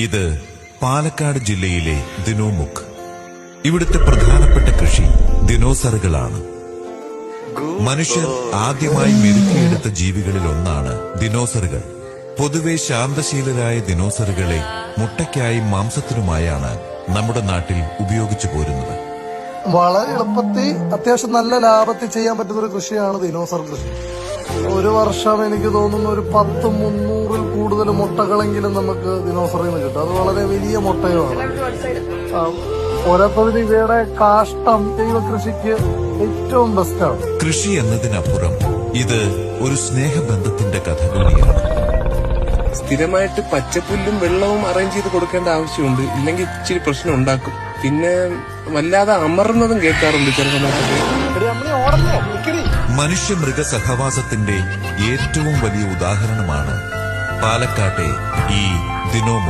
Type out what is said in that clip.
ഇത് പാലക്കാട് ജില്ലയിലെ ദിനോമുഖ്. ഇവിടുത്തെ പ്രധാനപ്പെട്ട കൃഷി ദിനോസറുകളാണ്. മനുഷ്യർ ആദ്യമായി മെരുക്കിയെടുത്ത ജീവികളിൽ ഒന്നാണ് ദിനോസറുകൾ. പൊതുവെ ശാന്തശീലരായ ദിനോസറുകളെ മുട്ടയ്ക്കായി മാംസത്തിനുമായാണ് നമ്മുടെ നാട്ടിൽ ഉപയോഗിച്ചു പോരുന്നത്. വളരെ എളുപ്പത്തിൽ അത്യാവശ്യം നല്ല ലാഭത്തിൽ ചെയ്യാൻ പറ്റുന്ന ഒരു കൃഷിയാണ് ദിനോസർ കൃഷി. ഒരു വർഷം എനിക്ക് തോന്നുന്നു ഒരു 300 കൂടുതൽ മുട്ടകളെങ്കിലും നമുക്ക് ദിനോസറിൽ നിന്ന് കിട്ടും. അത് വളരെ വലിയ മുട്ടകളാണ്. പോരാത്തതിന് ഇവയുടെ കാഷ്ടം കൃഷിക്ക് ഏറ്റവും ബെസ്റ്റാണ്. കൃഷി എന്നതിനപ്പുറം ഇത് ഒരു സ്നേഹബന്ധത്തിന്റെ കഥ കൂടിയാണ്. സ്ഥിരമായിട്ട് പച്ചപ്പുല്ലും വെള്ളവും അറേഞ്ച് ചെയ്ത് കൊടുക്കേണ്ട ആവശ്യമുണ്ട്. ഇല്ലെങ്കിൽ ഇച്ചിരി പ്രശ്നം ഉണ്ടാക്കും. പിന്നെ വല്ലാതെ അമർന്നതും കേൾക്കാറുണ്ട് ചില സമയത്തൊക്കെ. മനുഷ്യ മൃഗ സഹവാസത്തിന്റെ ഏറ്റവും വലിയ ഉദാഹരണമാണ് പാലക്കാട്ടെ ഈ ദിനോമുഖ്.